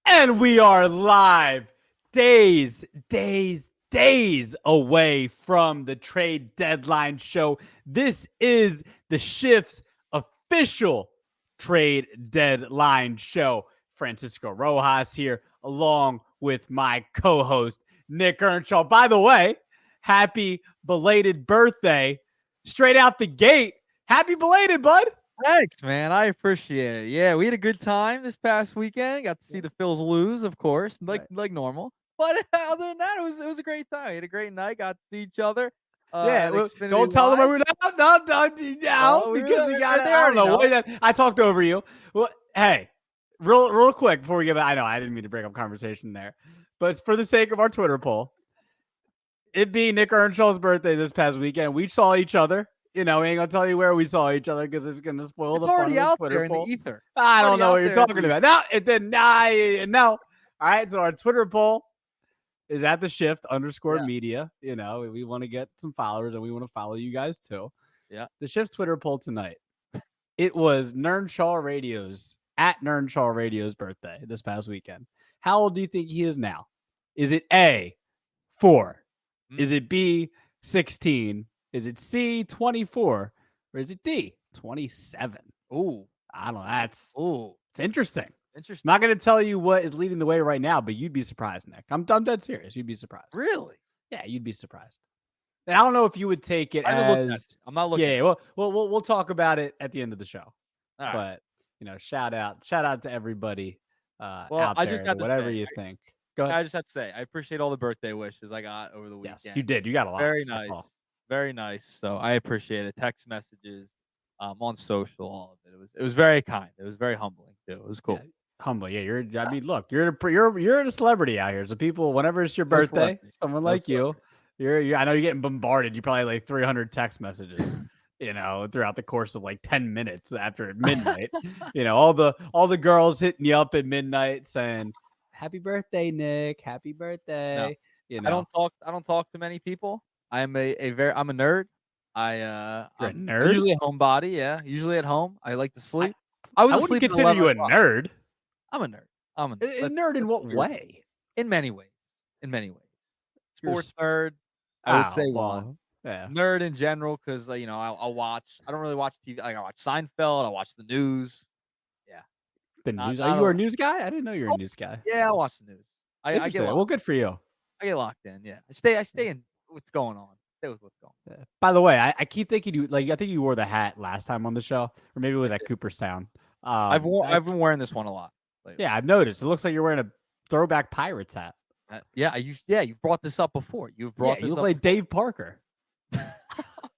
And we are live, days away from the trade deadline show. This is the Shift's official trade deadline show. Francisco Rojas here, along with my co-host, Nick Earnshaw. By the way, happy belated birthday. Straight out the gate. Happy belated, bud. Thanks, man. I appreciate it. Yeah, we had a good time this past weekend. Got to see the Phils lose, of course, like normal. But other than that, it was a great time. We had a great night. Got to see each other. Yeah, well, don't tell them we're no, because we got. I don't know. I talked over you. Well, hey, real quick before we get back, I know I didn't mean to break up conversation there, but for the sake of our Twitter poll, it being Nick Earnshaw's birthday this past weekend, we saw each other. You know, we ain't gonna tell you where we saw each other because it's gonna spoil the fun of the Twitter poll. In the ether. I don't know what you're talking about. No, it didn't. No. All right, so our Twitter poll is at the Shift _media. You know, we want to get some followers and we want to follow you guys too. Yeah. The Shift's Twitter poll tonight. It was Nernshaw Radio's at Nernshaw Radio's birthday this past weekend. How old do you think he is now? Is it A, 4? Is it B, 16? Is it C, 24? Or is it D, 27? Ooh. I don't know. It's interesting. Interesting. Not going to tell you what is leading the way right now, but you'd be surprised, Nick. I'm dead serious. You'd be surprised. Really? Yeah, you'd be surprised. And I don't know if you would take it as. I'm not looking. Yeah, we'll talk about it at the end of the show. All right. But you know, shout out to everybody. Well, out I there, just got whatever you think. Go ahead. I just have to say, I appreciate all the birthday wishes I got over the weekend. Yes, you did. You got a lot. Very nice. Very nice. So I appreciate it. Text messages, on social, all of it. It was very kind. It was very humbling too. It was cool. Yeah, humbling. Yeah, I mean, look, you're a celebrity out here. So people, whenever it's your birthday, someone like you, you're. I know you're getting bombarded. You probably like 300 text messages. You know, throughout the course of like 10 minutes after midnight. You know, all the girls hitting you up at midnight saying, "Happy birthday, Nick! Happy birthday!" No, you know, I don't talk to many people. I'm a nerd. You're a nerd? I'm usually a homebody. Yeah, usually at home. I like to sleep. I wouldn't consider you a nerd. I'm a nerd. A nerd in what way? In many ways. Sports nerd. I would say one. Yeah. Nerd in general, because I'll watch. I don't really watch TV. I watch Seinfeld. I watch the news. Yeah. The news. Are you a news guy? I didn't know you were a news guy. Yeah, I watch the news. I get well. Good for you. I get locked in. Yeah, I stay in what's going on. Stay with what's going on. Yeah. By the way, I keep thinking you I think you wore the hat last time on the show, or maybe it was at Cooperstown. I've been wearing this one a lot lately. Yeah, I've noticed. It looks like you're wearing a throwback Pirates hat. You've brought this up before. You look like Dave Parker.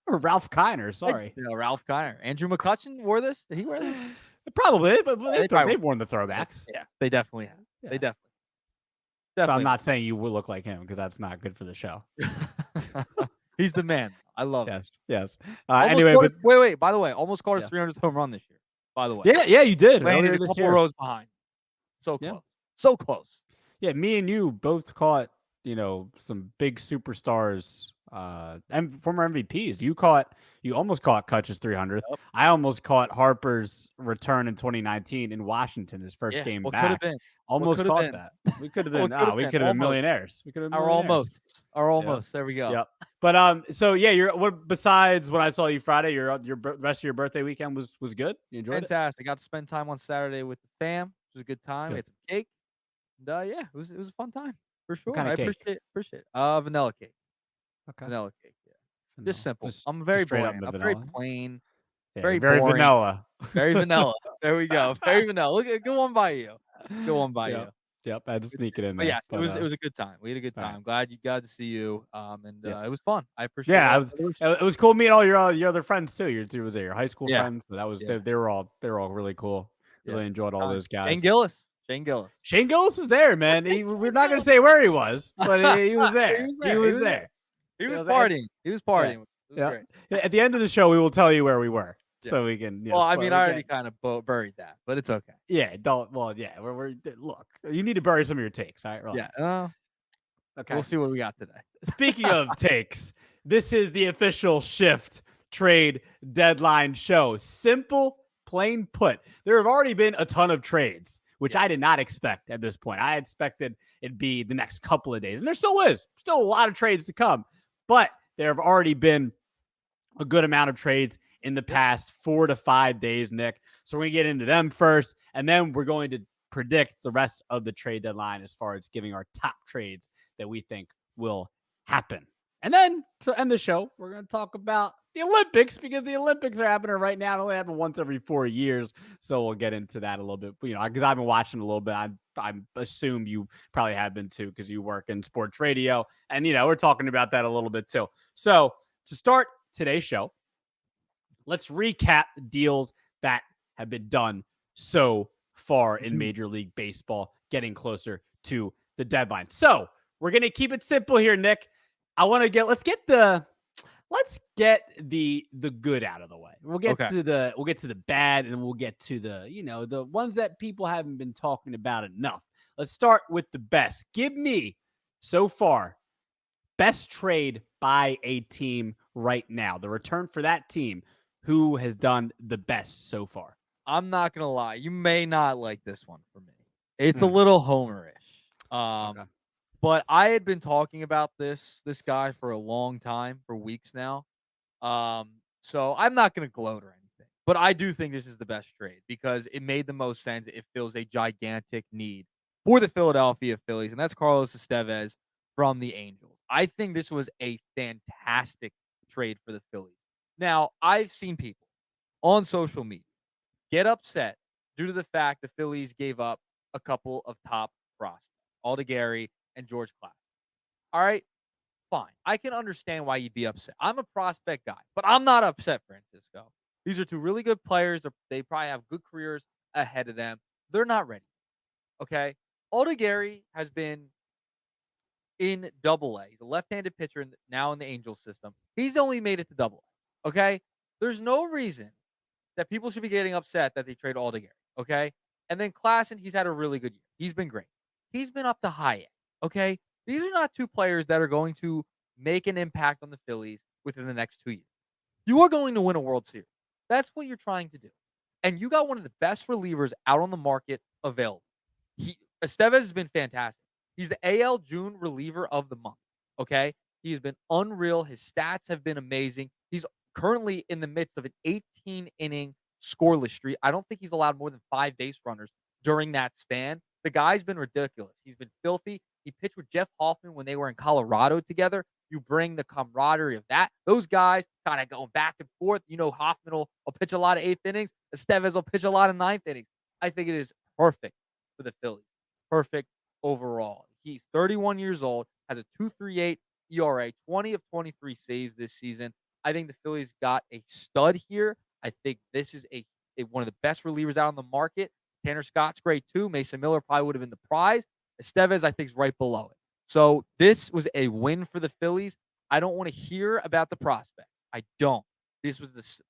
Or Ralph Kiner, sorry. Ralph Kiner. Andrew McCutchen wore this? Did he wear this? Probably, but they've worn the throwbacks. Yeah, they definitely have. Yeah. They definitely. So I'm not saying you will look like him because that's not good for the show. He's the man. I love him. Yes. Anyway, wait. By the way, almost caught his 300th home run this year. By the way. Yeah, you did. Landed a couple rows behind. So close. So close. Yeah, me and you both caught, some big superstars and former MVPs. You almost caught Kutch's 300th. Yep. I almost caught Harper's return in 2019 in Washington, his first game back. Could have been? Almost caught that. We could have been. We could have been millionaires. We could have been millionaires. Almost. Yep. There we go. Yep. But so yeah, besides when I saw you Friday, your rest of your birthday weekend was good. You enjoyed it? Fantastic. Got to spend time on Saturday with the fam. It was a good time. We had some cake. And it was a fun time for sure. What kind of cake? Appreciate it. Vanilla cake. Okay. Vanilla cake. Yeah. Just simple. I'm very boring. I'm very plain. Yeah, very vanilla. Very vanilla. There we go. Very vanilla. Look at good one by you. Good one by you. Yep, I had to sneak it in there. But yeah, it was a good time. We had a good time. Glad to see you. It was fun. I appreciate it. It was cool meeting all your other friends too. Your high school friends. So that was they were all really cool. Really enjoyed all those guys. Shane Gillis was there, man. We're not gonna say where he was, but he was there. He was there. He was partying. He was partying. Yeah. At the end of the show, we will tell you where we were. Yeah. So we can. Well, I already kind of buried that, but it's okay. Yeah. Don't. Well, yeah. We're look. You need to bury some of your takes. All right. Relax. Yeah. Okay. We'll see what we got today. Speaking of takes, this is the official Shift trade deadline show. Simple, plain put. There have already been a ton of trades. which I did not expect at this point. I expected it'd be the next couple of days, and there still is a lot of trades to come, but there have already been a good amount of trades in the past 4 to 5 days, Nick. So we're going to get into them first, and then we're going to predict the rest of the trade deadline as far as giving our top trades that we think will happen. And then to end the show, we're going to talk about the Olympics, because the Olympics are happening right now. It only happen once every 4 years. So we'll get into that a little bit, because I've been watching a little bit. I assume you probably have been too, because you work in sports radio, and, we're talking about that a little bit too. So to start today's show, let's recap the deals that have been done so far in Major League Baseball, getting closer to the deadline. So we're going to keep it simple here, Nick. Let's get the good out of the way. We'll get to the bad, and we'll get to the ones that people haven't been talking about enough. Let's start with the best. Give me so far best trade by a team right now. The return for that team. Who has done the best so far? I'm not gonna lie. You may not like this one for me. It's a little homerish. Okay. But I had been talking about this guy for a long time, for weeks now. So I'm not gonna gloat or anything, but I do think this is the best trade because it made the most sense. It fills a gigantic need for the Philadelphia Phillies, and that's Carlos Estevez from the Angels. I think this was a fantastic trade for the Phillies. Now, I've seen people on social media get upset due to the fact the Phillies gave up a couple of top prospects, Aldegary and George Class. All right, fine. I can understand why you'd be upset. I'm a prospect guy, but I'm not upset, Francisco. These are two really good players. They probably have good careers ahead of them. They're not ready. Okay? Aldegary has been in Double-A. He's a left-handed pitcher now in the Angels system. He's only made it to Double-A. Okay? There's no reason that people should be getting upset that they trade Aldegary. Okay? And then Klassen, he's had a really good year. He's been great. He's been up to high end. Okay? These are not two players that are going to make an impact on the Phillies within the next 2 years. You are going to win a World Series. That's what you're trying to do. And you got one of the best relievers out on the market available. Estevez has been fantastic. He's the AL June reliever of the month. Okay? He has been unreal. His stats have been amazing. He's currently in the midst of an 18-inning scoreless streak. I don't think he's allowed more than 5 base runners during that span. The guy's been ridiculous. He's been filthy. He pitched with Jeff Hoffman when they were in Colorado together. You bring the camaraderie of that. Those guys kind of going back and forth. Hoffman will pitch a lot of 8th innings. Estevez will pitch a lot of 9th innings. I think it is perfect for the Phillies. Perfect overall. He's 31 years old, has a 2.38 ERA, 20 of 23 saves this season. I think the Phillies got a stud here. I think this is one of the best relievers out on the market. Tanner Scott's great too. Mason Miller probably would have been the prize. Estevez, I think, is right below it. So this was a win for the Phillies. I don't want to hear about the prospects. I don't. This was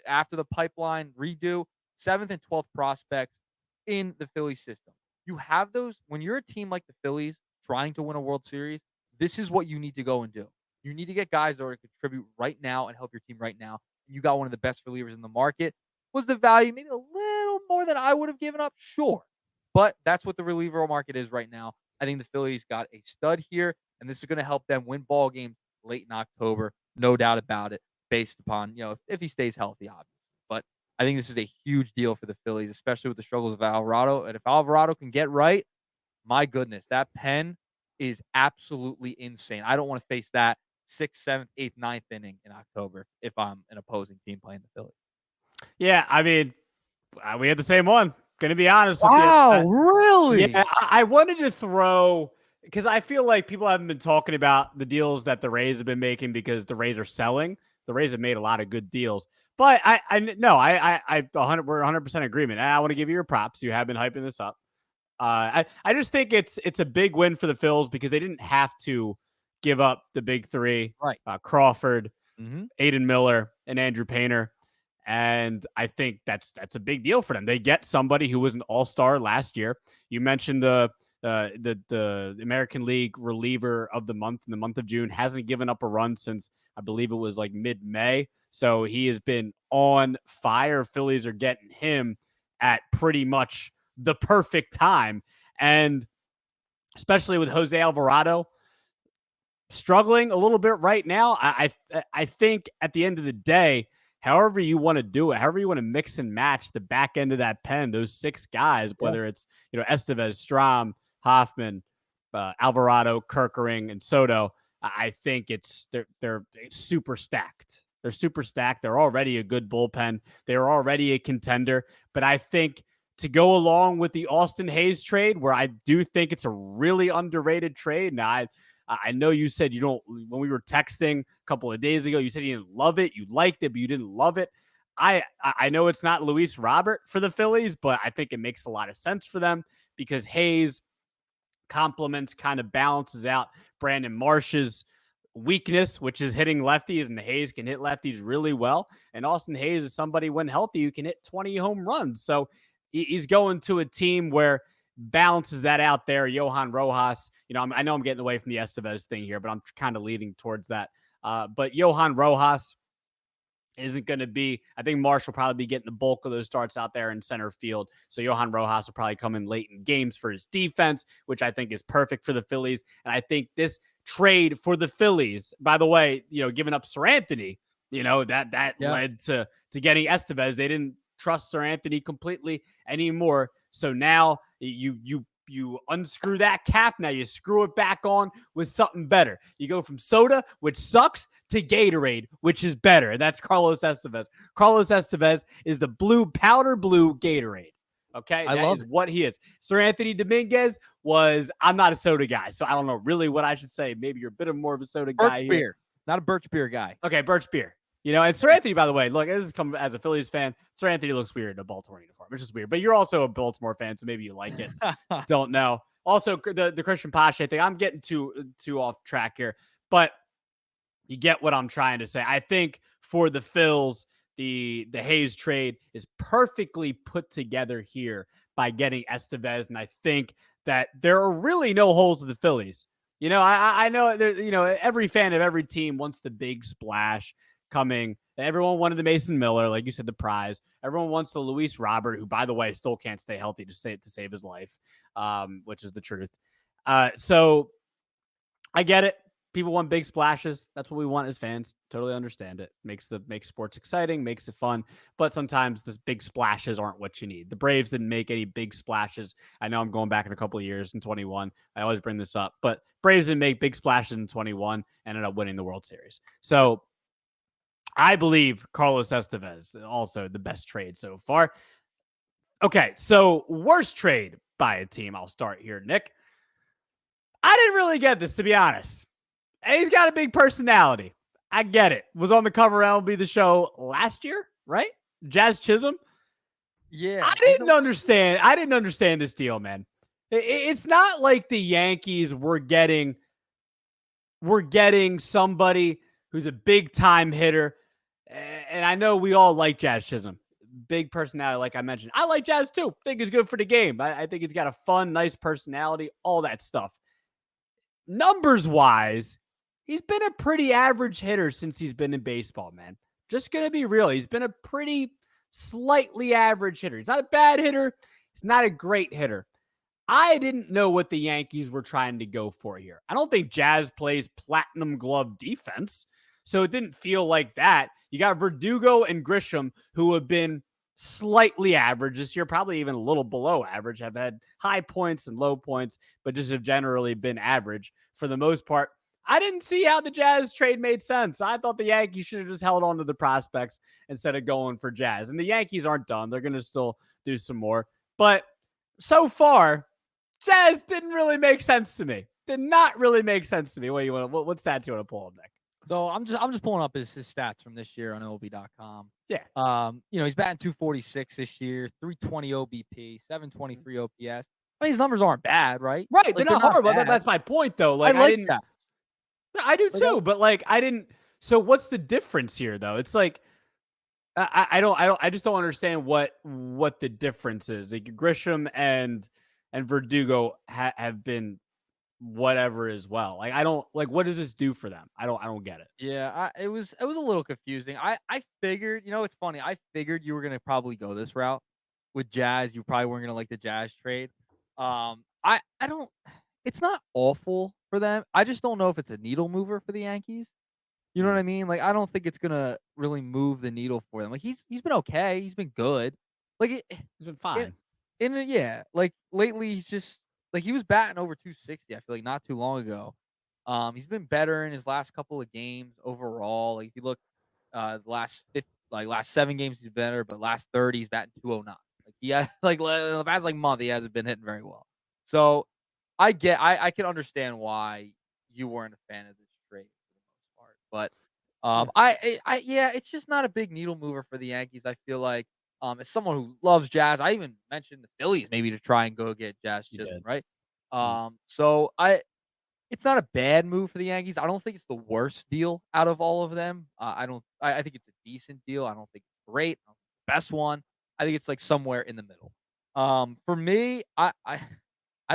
after the pipeline redo, 7th and 12th prospects in the Phillies system. You have those when you're a team like the Phillies trying to win a World Series. This is what you need to go and do. You need to get guys that are going to contribute right now and help your team right now. And you got one of the best relievers in the market. Was the value maybe a little more than I would have given up? Sure. But that's what the reliever market is right now. I think the Phillies got a stud here, and this is going to help them win ball games late in October. No doubt about it, based upon, if he stays healthy, obviously. But I think this is a huge deal for the Phillies, especially with the struggles of Alvarado. And if Alvarado can get right, my goodness, that pen is absolutely insane. I don't want to face that 6th, 7th, 8th, 9th inning in October if I'm an opposing team playing the Phillies. Yeah, I mean, we had the same one. Going to be honest with you. Wow, really? Yeah, I wanted to throw, because I feel like people haven't been talking about the deals that the Rays have been making because the Rays are selling. The Rays have made a lot of good deals. But we're 100% agreement. I want to give you your props. You have been hyping this up. I just think it's a big win for the Phils because they didn't have to give up the big three, right? Crawford, Aiden Miller, and Andrew Painter. And I think that's a big deal for them. They get somebody who was an all-star last year. You mentioned the American League reliever of the month in the month of June, hasn't given up a run since I believe it was like mid-May. So he has been on fire. Phillies are getting him at pretty much the perfect time. And especially with Jose Alvarado struggling a little bit right now, I think at the end of the day, however you want to do it, however you want to mix and match the back end of that pen, those 6 guys, whether it's, Estevez, Strom, Hoffman, Alvarado, Kerkering, and Soto, I think they're super stacked. They're super stacked. They're already a good bullpen. They're already a contender. But I think to go along with the Austin Hayes trade, where I do think it's a really underrated trade. Now, I know you said you don't, when we were texting a couple of days ago, you said you didn't love it. You liked it, but you didn't love it. I know it's not Luis Robert for the Phillies, but I think it makes a lot of sense for them because Hayes complements, kind of balances out Brandon Marsh's weakness, which is hitting lefties, and Hayes can hit lefties really well. And Austin Hayes is somebody, when healthy, who can hit 20 home runs. So he's going to a team where balances that out there. Johan Rojas, I know I'm getting away from the Estevez thing here, but I'm kind of leading towards that. But Johan Rojas isn't going to be, I think Marsh will probably be getting the bulk of those starts out there in center field. So Johan Rojas will probably come in late in games for his defense, which I think is perfect for the Phillies. And I think this trade for the Phillies, by the way, giving up Seranthony, that led to getting Estevez. They didn't trust Seranthony completely anymore. So now you unscrew that cap. Now you screw it back on with something better. You go from soda, which sucks, to Gatorade, which is better. And that's Carlos Estevez. Carlos Estevez is the powder blue Gatorade. Okay, I love what he is. Seranthony Dominguez was, I'm not a soda guy, so I don't know really what I should say. Maybe you're a bit more of a soda guy Birch beer. Here. Not a Birch beer guy. Okay, Birch beer. And Seranthony, by the way, look, this is coming as a Phillies fan. Seranthony looks weird in a Baltimore uniform. It's just weird. But you're also a Baltimore fan, so maybe you like it. Don't know. Also, the Christian Pache thing, I'm getting too off track here. But you get what I'm trying to say. I think for the Phils, the Hayes trade is perfectly put together here by getting Estevez. And I think that there are really no holes with the Phillies. I know there, every fan of every team wants the big splash coming. Everyone wanted the Mason Miller, like you said, the prize. Everyone wants the Luis Robert, who, by the way, still can't stay healthy to save his life, which is the truth. So I get it. People want big splashes. That's what we want as fans. Totally understand it. Makes sports exciting, makes it fun. But sometimes these big splashes aren't what you need. The Braves didn't make any big splashes. I know I'm going back in a couple of years in 21. I always bring this up, but Braves didn't make big splashes in 21. Ended up winning the World Series. So I believe Carlos Estevez also the best trade so far. Okay, so worst trade by a team. I'll start here, Nick. I didn't really get this, to be honest. And he's got a big personality. I get it. Was on the cover of MLB The Show last year, right? Jazz Chisholm. Yeah. I didn't understand this deal, man. It's not like the Yankees were getting somebody who's a big time hitter. And I know we all like Jazz Chisholm. Big personality, like I mentioned. I like Jazz too. Think he's good for the game. I think he's got a fun, nice personality, all that stuff. Numbers wise, he's been a pretty average hitter since he's been in baseball, man. Just going to be real. He's been a pretty slightly average hitter. He's not a bad hitter. He's not a great hitter. I didn't know what the Yankees were trying to go for here. I don't think Jazz plays platinum glove defense, so it didn't feel like that. You got Verdugo and Grisham, who have been slightly average this year, probably even a little below average, have had high points and low points, but just have generally been average for the most part. I didn't see how the Jazz trade made sense. I thought the Yankees should have just held on to the prospects instead of going for Jazz. And the Yankees aren't done. They're going to still do some more. But so far, Jazz didn't really make sense to me. Did not really make sense to me. What stats you want to pull up, Nick? So I'm just pulling up his stats from this year on MLB.com. Yeah. He's batting 246 this year, 320 OBP, 723 OPS. I mean, his numbers aren't bad, right? Right. Like, they're not horrible. That's my point, though. Like, I didn't. That. I do too, but like, I didn't. So what's the difference here, though? It's like, I just don't understand what the difference is. Like Grisham and Verdugo have been whatever as well. Like I don't like, what does this do for them? I don't get it. Yeah, it was a little confusing. I figured, it's funny. I figured you were gonna probably go this route with Jazz. You probably weren't gonna like the Jazz trade. I don't. It's not awful for them. I just don't know if it's a needle mover for the Yankees. You know what I mean? Like, I don't think it's gonna really move the needle for them. Like, he's been okay. He's been good. Like, He's been fine. Yeah. Like lately, he's just like he was batting over 260. I feel like not too long ago. He's been better in his last couple of games overall. Like, if you look, the last 7 games he's better, but last 30 he's batting 209. Like, the past month he hasn't been hitting very well. So I can understand why you weren't a fan of this trade for the most part, but yeah, it's just not a big needle mover for the Yankees. I feel like, as someone who loves Jazz, I even mentioned the Phillies maybe to try and go get Jazz Chisholm, right? So it's not a bad move for the Yankees. I don't think it's the worst deal out of all of them. I think it's a decent deal. I don't think it's great. I don't think it's the best one. I think it's like somewhere in the middle. For me, I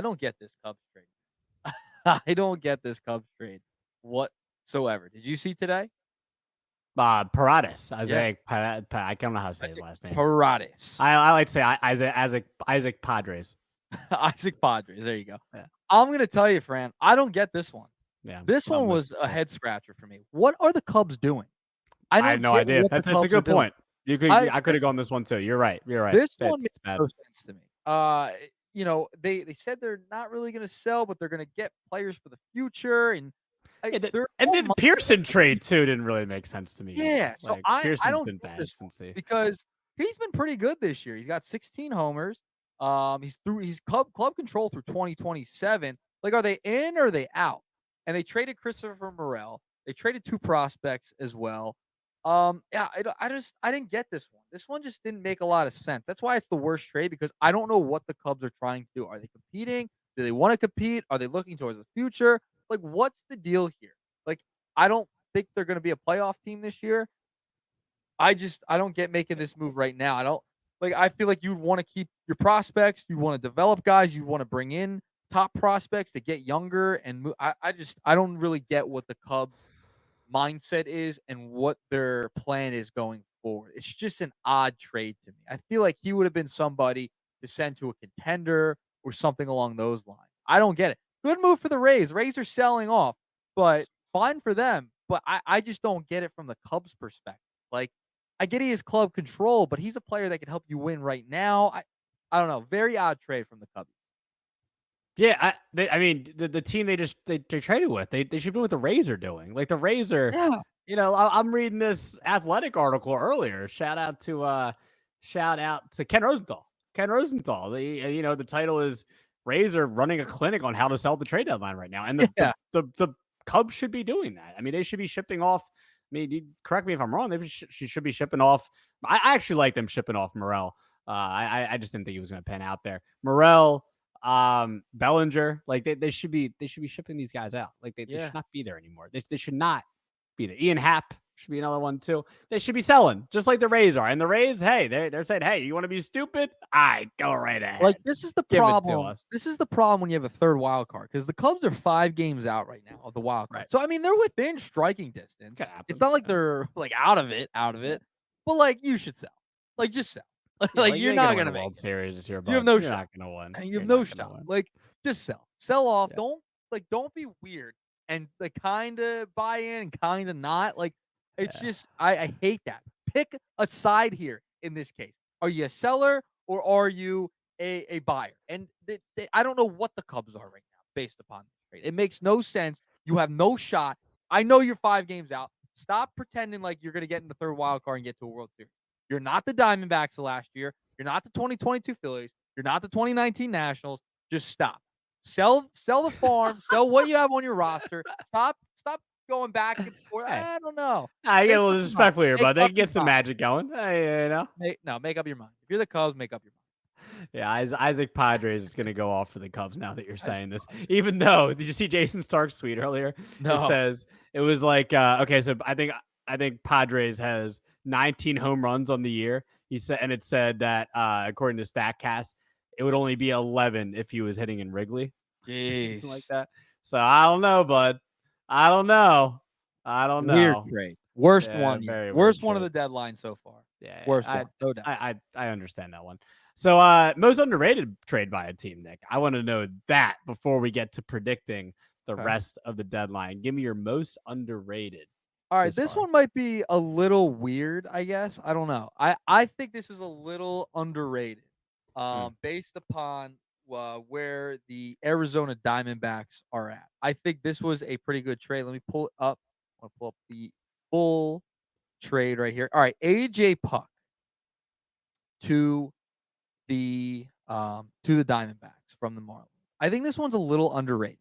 don't get this Cubs trade. I don't get this Cubs trade whatsoever. Did you see today? Paradis. Isaac. I don't know how to say his last name. Paradis. I like to say Isaac Padres. Isaac Padres. There you go. Yeah. I'm gonna tell you, Fran. I don't get this one. Yeah. This one was a head scratcher for me. What are the Cubs doing? I have no idea. That's a good point. I could have gone this one too. You're right. This one makes no sense to me. They said they're not really going to sell, but they're going to get players for the future. And the Pearson trade too didn't really make sense to me. Yeah, so I don't been bad since because he's been pretty good this year. He's got 16 homers. He's club control through 2027. Like, are they in or are they out? And they traded Christopher Morel. They traded 2 prospects as well. Yeah, I didn't get this one. This one just didn't make a lot of sense. That's why it's the worst trade, because I don't know what the Cubs are trying to do. Are they competing? Do they want to compete? Are they looking towards the future? Like, what's the deal here? Like, I don't think they're going to be a playoff team this year. I don't get making this move right now. I feel like you'd want to keep your prospects. You want to develop guys. You want to bring in top prospects to get younger and move. I don't really get what the Cubs mindset is and what their plan is going forward. It's just an odd trade to me. I feel like he would have been somebody to send to a contender or something along those lines. I don't get it. Good move for the Rays. Rays are selling off, but fine for them. But I just don't get it from the Cubs' perspective. Like, I get he has club control, but he's a player that can help you win right now. I don't know. Very odd trade from the Cubs. Yeah, the team they traded with, they should be what the Rays are doing. Like, the Rays are, I'm reading this Athletic article earlier. Shout out to Ken Rosenthal. Ken Rosenthal. The title is Rays are running a clinic on how to sell the trade deadline right now, and the Cubs should be doing that. I mean, they should be shipping off. I mean, correct me if I'm wrong. She should be shipping off. I actually like them shipping off Morel. I just didn't think he was going to pan out there. Morel. Bellinger, like they should be shipping these guys out. Like they should not be there anymore. They should not be there. Ian Happ should be another one too. They should be selling just like the Rays are. And the Rays, hey, they're saying, hey, you want to be stupid? Go right ahead. Like, this is the problem. This is the problem when you have a third wild card, because the Cubs are 5 games out right now of the wild card. Right. So I mean, they're within striking distance. It's not like they're like out of it. But like, you should sell. Like, just sell. Like, you're not gonna make World Series this year. You have no shot. You're not gonna win. You have no shot. Like, just sell off. Yeah. Don't be weird and like kind of buy in and kind of not. Like, it's just I hate that. Pick a side here in this case. Are you a seller or are you a buyer? And I don't know what the Cubs are right now based upon this trade. It makes no sense. You have no shot. I know you're 5 games out. Stop pretending like you're gonna get in the third wild card and get to a World Series. You're not the Diamondbacks of last year. You're not the 2022 Phillies. You're not the 2019 Nationals. Just stop. Sell the farm. Sell what you have on your roster. Stop going back and forth. I don't know. I get a little disrespectful here, but they can get some magic going. Make up your mind. If you're the Cubs, make up your mind. Yeah, Isaac Padres is going to go off for the Cubs now that you're saying this. Even though, did you see Jason Stark's tweet earlier? No. It says, it was like, okay, so I think Padres has 19 home runs on the year. He said, and it said that according to StatCast, it would only be 11 if he was hitting in Wrigley. Jeez. Something like that. So I don't know, bud. I don't know. Weird trade. Worst one. Worst one of the deadline so far. Yeah, Worst one, no doubt. I understand that one. So, most underrated trade by a team, Nick. I want to know that before we get to predicting the Okay. rest of the deadline. Give me your most underrated. All right, This this far. one might be a little weird, I guess. I don't know. I think this is a little underrated, based upon where the Arizona Diamondbacks are at. I think this was a pretty good trade. Let me pull it up. I want to pull up the full trade right here. All right, AJ Puck to the Diamondbacks from the Marlins. I think this one's a little underrated.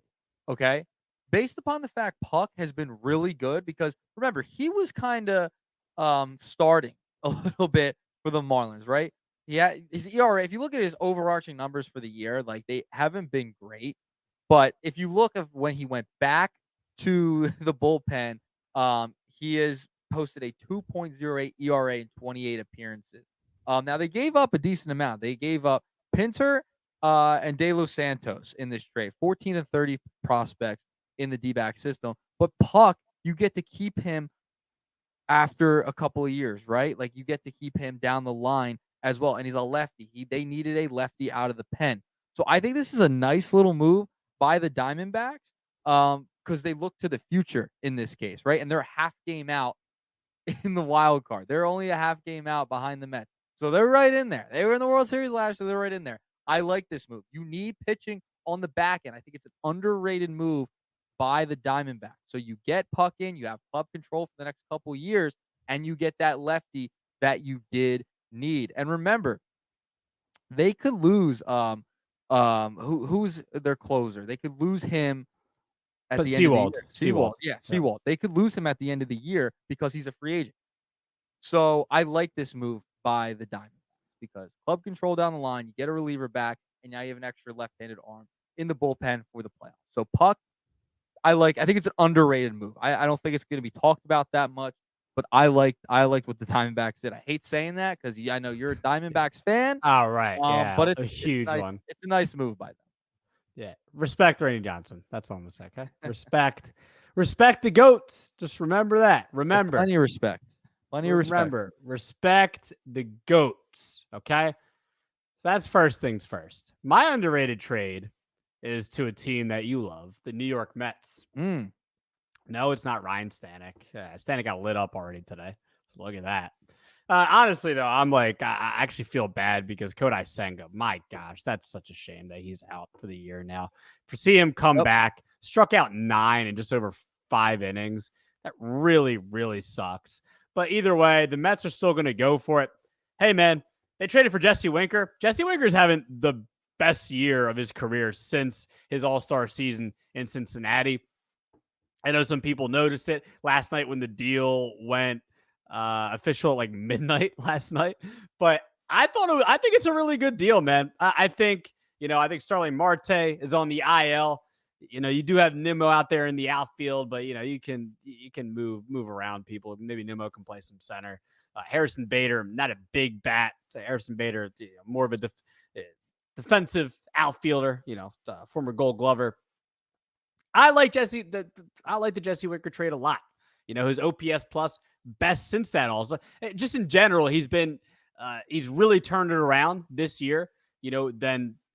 Okay. Based upon the fact Puck has been really good, because remember, he was kind of starting a little bit for the Marlins, right? Yeah, his ERA, if you look at his overarching numbers for the year, like they haven't been great. But if you look at when he went back to the bullpen, he has posted a 2.08 ERA in 28 appearances. Now they gave up a decent amount. They gave up Pinter and De Los Santos in this trade, 14 and 30 prospects in the D-back system. But Puck, you get to keep him after a couple of years, right? Like you get to keep him down the line as well. And he's a lefty. They needed a lefty out of the pen. So I think this is a nice little move by the Diamondbacks, because they look to the future in this case, right? And they're a half game out in the wild card. They're only a half game out behind the Mets. So they're right in there. They were in the World Series last year. They're right in there. I like this move. You need pitching on the back end. I think it's an underrated move by the Diamondbacks. So you get Puck in, you have club control for the next couple of years, and you get that lefty that you did need. And remember, they could lose who's their closer? They could lose him at But the end of the year. Seawald. Yeah, Seawald. They could lose him at the end of the year because he's a free agent. So I like this move by the Diamondbacks because club control down the line, you get a reliever back, and now you have an extra left-handed arm in the bullpen for the playoffs. So Puck, I think it's an underrated move. I don't think it's going to be talked about that much, but I liked what the Diamondbacks did. I hate saying that because I know you're a Diamondbacks fan. All right, yeah, But a huge one. It's a nice move by them. Yeah, respect Randy Johnson. That's what I'm gonna say. Okay, respect the goats. Just remember that. Remember, plenty of respect. Remember, respect the goats. Okay, so that's first things first. My underrated trade is to a team that you love, the New York Mets. No, it's not Ryan Stanek. Stanek got lit up already today. So look at that. Honestly, though, I'm like, I actually feel bad because Kodai Senga, my gosh, that's such a shame that he's out for the year now. For see him come back, struck out 9 in just over 5 innings. That really, really sucks. But either way, the Mets are still going to go for it. Hey, man, they traded for Jesse Winker. Jesse Winker's having the best year of his career since his All-Star season in Cincinnati. I know some people noticed it last night when the deal went official at like midnight last night, but I think it's a really good deal, man. I think Starling Marte is on the IL. You do have Nimmo out there in the outfield, but you can move around people. Maybe Nimmo can play some center. Harrison Bader, not a big bat. Harrison Bader, more of a defensive outfielder. Former Gold Glover. I like the Jesse Winker trade a lot. His OPS plus best since that. Also, just in general, he's really turned it around this year.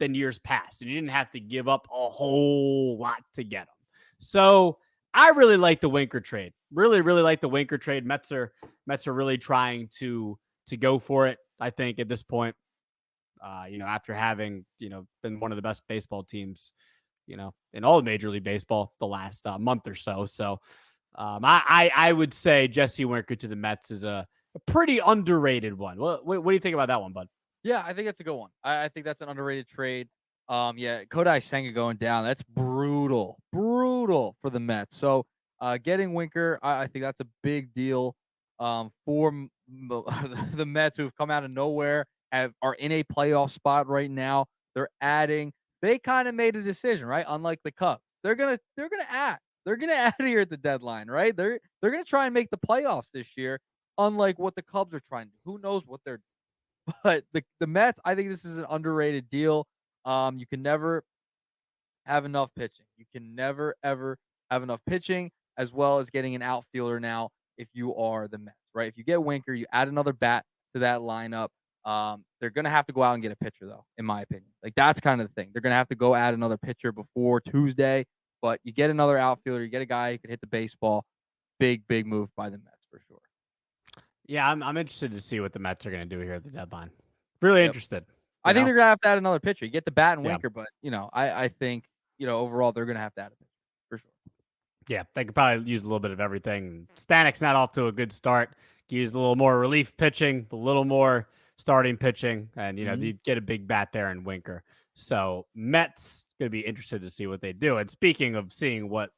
Than years past, and you didn't have to give up a whole lot to get him. So I really like the Winker trade. Really, really like the Winker trade. Mets are really trying to go for it. I think at this point, after having been one of the best baseball teams, in all of Major League Baseball the last month or so. So I would say Jesse Winker to the Mets is a pretty underrated one. What do you think about that one, bud? Yeah, I think that's a good one. I think that's an underrated trade. Yeah, Kodai Senga going down. That's brutal for the Mets. So getting Winker, I think that's a big deal for the Mets, who have come out of nowhere, are in a playoff spot right now. They're adding. They kind of made a decision, right? Unlike the Cubs, they're gonna add. They're gonna add here at the deadline, right? They're gonna try and make the playoffs this year. Unlike what the Cubs are trying to do. Who knows what they're. But the Mets, I think this is an underrated deal. You can never have enough pitching. You can never, ever have enough pitching, as well as getting an outfielder now if you are the Mets, right? If you get Winker, you add another bat to that lineup. They're gonna have to go out and get a pitcher, though, in my opinion. Like that's kind of the thing. They're gonna have to go add another pitcher before Tuesday. But you get another outfielder, you get a guy who can hit the baseball. Big move by the Mets for sure. Yeah, I'm interested to see what the Mets are going to do here at the deadline. Really interested. I think they're gonna have to add another pitcher. You get the bat and Yeah. Winker, but I think overall they're gonna have to add a pitcher for sure. Yeah, they could probably use a little bit of everything. Stanek's not off to a good start. Use a little more relief pitching, a little more starting pitching, and you get a big bat there in Winker. So Mets gonna be interested to see what they do. And speaking of seeing what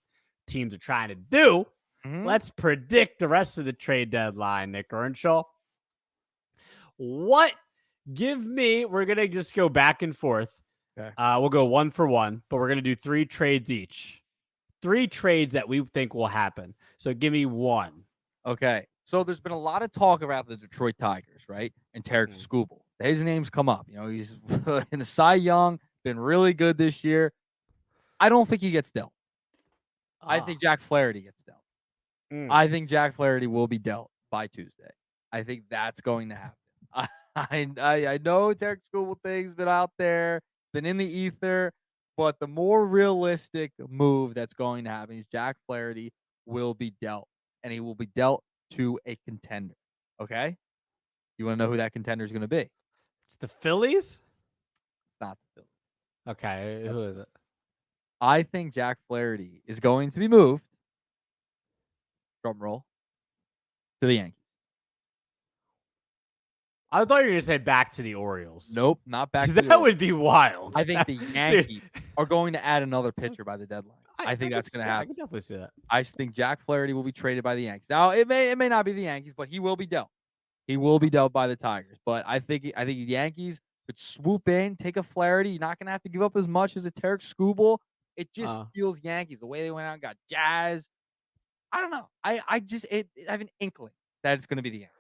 teams are trying to do, let's predict the rest of the trade deadline, Nick Earnshaw. We're gonna just go back and forth. Okay. We'll go 1 for 1, but we're gonna do 3 trades each. 3 trades that we think will happen. So give me 1. Okay. So there's been a lot of talk about the Detroit Tigers, right? And Tarik Skubal. His name's come up. He's in the Cy Young, been really good this year. I don't think he gets dealt. I think Jack Flaherty gets dealt. I think Jack Flaherty will be dealt by Tuesday. I think that's going to happen. I know Tarik Skubal thing's been out there, been in the ether, but the more realistic move that's going to happen is Jack Flaherty will be dealt, and he will be dealt to a contender. Okay? You want to know who that contender is going to be? It's the Phillies? It's not the Phillies. Okay, who is it? I think Jack Flaherty is going to be moved, drum roll, to the Yankees. I thought you were going to say back to the Orioles. Nope, not back to the That Orioles. would be wild. I think the Yankees are going to add another pitcher by the deadline. I think that's going to happen. I can definitely see that. I think Jack Flaherty will be traded by the Yankees. Now, it may not be the Yankees, but he will be dealt. He will be dealt by the Tigers. But I think the Yankees could swoop in, take a Flaherty. You're not going to have to give up as much as a Tarik Skubal. It just feels Yankees. The way they went out and got Jazz. I don't know. I have an inkling that it's going to be the Yankees.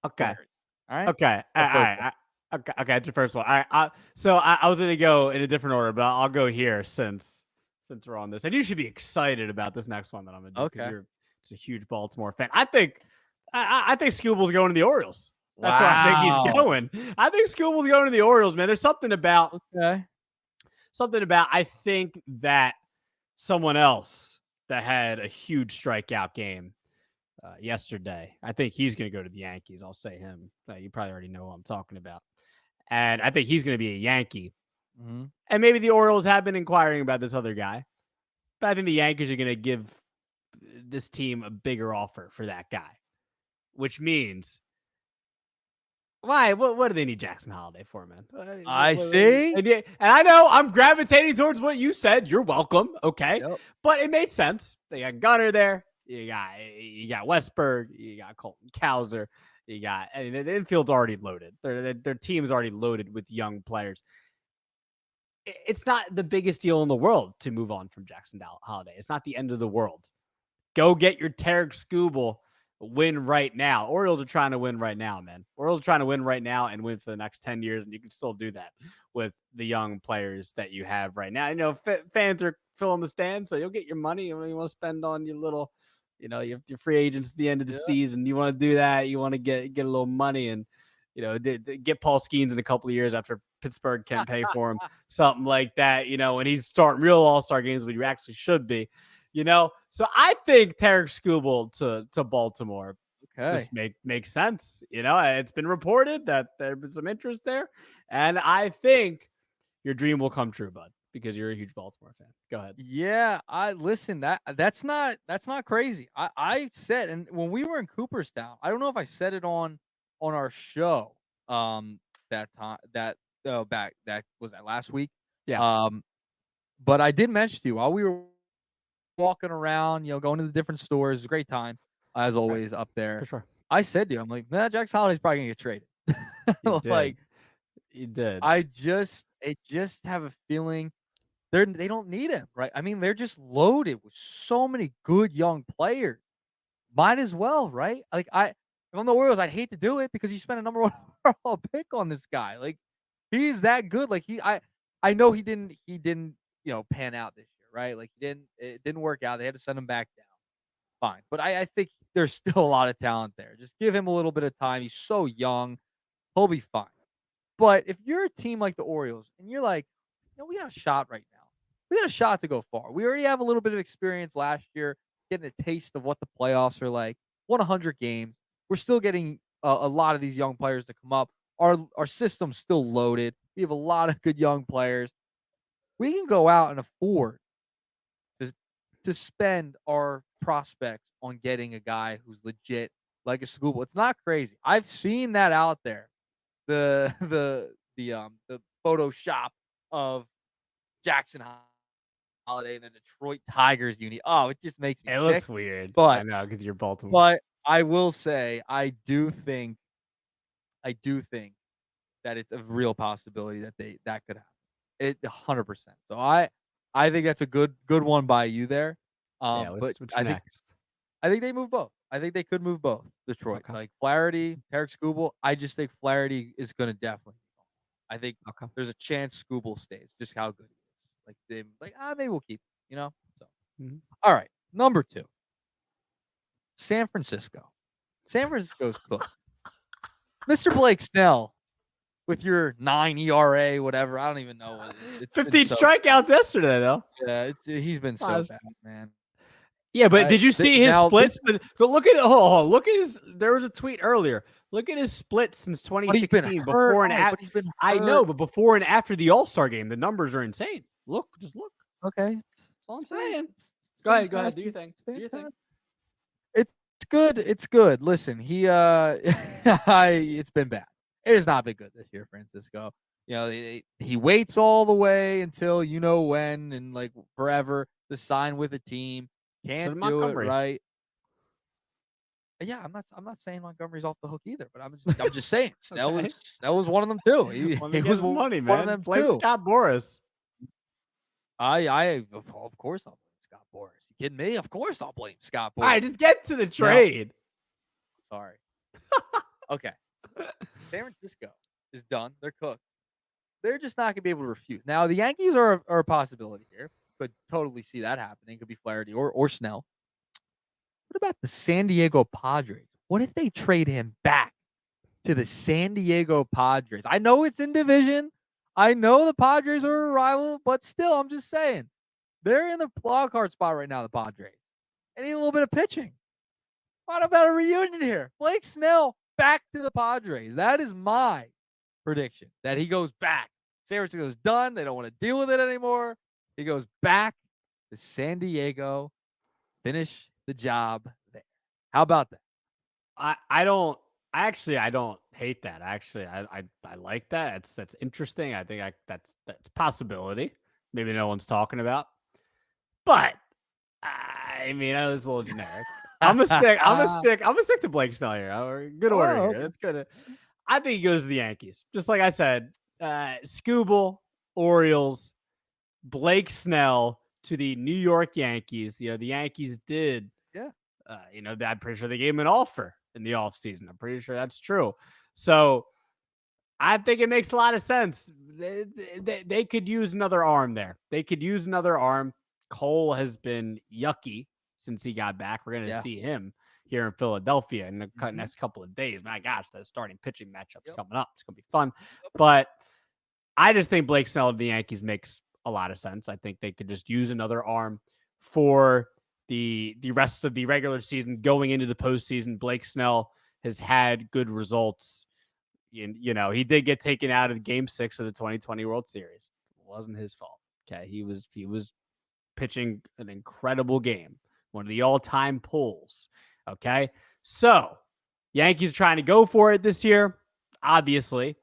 Okay. Flaherty. All right. Okay. All right. Okay. That's your first one. All right. So I was going to go in a different order, but I'll go here since we're on this. And you should be excited about this next one that I'm going to do. Okay. You're just a huge Baltimore fan. I think Skubal's going to the Orioles. That's where I think he's going. I think Skubal's going to the Orioles, man. There's something about I think that someone else that had a huge strikeout game yesterday, I think he's going to go to the Yankees. I'll say him. You probably already know who I'm talking about. And I think he's going to be a Yankee. And maybe the Orioles have been inquiring about this other guy. But I think the Yankees are going to give this team a bigger offer for that guy. Which means, why? What do they need Jackson Holiday for, man? I see. And I know I'm gravitating towards what you said. You're welcome. Okay. Yep. But it made sense. They got Gunnar there. You got Westberg. You got Colton Cowser. The infield's already loaded. Their team's already loaded with young players. It's not the biggest deal in the world to move on from Jackson Holiday. It's not the end of the world. Go get your Tarik Skubal. Win right now. Orioles are trying to win right now, man. Orioles are trying to win right now and win for the next 10 years, and you can still do that with the young players that you have right now. Fans are filling the stands, so you'll get your money. You want to spend on your little, your free agents at the end of the season. You want to do that. You want to get a little money and, get Paul Skeens in a couple of years after Pittsburgh can't pay for him, something like that, when he's starting real all-star games when you actually should be. So I think Tarik Skubal to Baltimore just makes sense. It's been reported that there's been some interest there, and I think your dream will come true, bud, because you're a huge Baltimore fan. Go ahead. Yeah, I listen. That's not crazy. I said, and when we were in Cooperstown, I don't know if I said it on our show. That time that was that last week. Yeah. But I did mention to you while we were walking around, going to the different stores. It was a great time, as always, up there. For sure. I said to you, I'm like, Jackson Holiday's probably gonna get traded. You did. I just have a feeling they don't need him, right? I mean, they're just loaded with so many good young players. Might as well, right? Like if I'm the Orioles, I'd hate to do it because you spent a number 1 overall pick on this guy. Like he's that good. Like I know he didn't pan out this year, right? Like it didn't work out. They had to send him back down. Fine. But I think there's still a lot of talent there. Just give him a little bit of time. He's so young. He'll be fine. But if you're a team like the Orioles and you're like, we got a shot right now. We got a shot to go far. We already have a little bit of experience last year, getting a taste of what the playoffs are like. Won 100 games. We're still getting a lot of these young players to come up. Our system's still loaded. We have a lot of good young players. We can go out and afford to spend our prospects on getting a guy who's legit like a Skubal. It's not crazy. I've seen that out there. The Photoshop of Jackson Holiday in a Detroit Tigers uni. Oh, it just makes me It sick. looks weird. But I know because you're Baltimore. But I will say I do think that it's a real possibility that could happen. It 100%. So I think that's a good one by you there. Yeah, But what's I next? think they move both. I think they could move both. Detroit, Okay. like Flaherty, Tarik Skubal. I just think Flaherty is going to definitely. I think there's a chance Skubal stays. Just how good he is. Maybe we'll keep. So all right, number 2. San Francisco. San Francisco's cooked. Mr. Blake Snell with your 9 ERA, whatever. I don't even know what it's 15 strikeouts yesterday, though. Yeah, he's been so bad, man. Yeah, but did you see his splits? But look at it. Look at his. There was a tweet earlier. Look at his splits since 2016 before and after. I know, but before and after the All-Star game, the numbers are insane. Just look. Okay, that's all I'm saying. Go ahead. Do your thing. It's good. It's good. Listen, it's been bad. It has not been good this year, Francisco. He waits all the way until when and forever to sign with a team. Can't do it right. Yeah, I'm not saying Montgomery's off the hook either, but I'm just saying Snell was one of them too. He was money, man. One of them Blame too. Scott Boras. Of course I'll blame Scott Boras. You kidding me? Of course I'll blame Scott Boras. All right, just get to the trade. No. Sorry. Okay. San Francisco is done. They're cooked. They're just not going to be able to refuse. Now, the Yankees are a possibility here. Could totally see that happening. Could be Flaherty or Snell. What about the San Diego Padres? What if they trade him back to the San Diego Padres? I know it's in division. I know the Padres are a rival, but still, I'm just saying. They're in the wild card spot right now, the Padres. They need a little bit of pitching. What about a reunion here? Blake Snell back to the Padres. That is my prediction, that he goes back. San Francisco's done. They don't want to deal with it anymore. He goes back to San Diego, finish the job there. How about that? I don't hate that. Actually, I like that. That's interesting. I think that's a possibility. Maybe no one's talking about. But I mean, I was a little generic. I'm gonna stick to Blake Snell here. Good order here. That's good. I think he goes to the Yankees. Just like I said, Skubal, Orioles, Blake Snell to the New York Yankees. The Yankees did. Yeah. I'm pretty sure they gave him an offer in the offseason. I'm pretty sure that's true. So I think it makes a lot of sense. They could use another arm there. They could use another arm. Cole has been yucky since he got back. We're going to see him here in Philadelphia in the next couple of days. My gosh, the starting pitching matchups coming up. It's going to be fun. But I just think Blake Snell of the Yankees makes a lot of sense. I think they could just use another arm for the rest of the regular season going into the postseason. Blake Snell has had good results. He did get taken out of Game 6 of the 2020 World Series. It wasn't his fault. Okay, he was pitching an incredible game, one of the all-time pulls. Okay, so Yankees are trying to go for it this year. Obviously,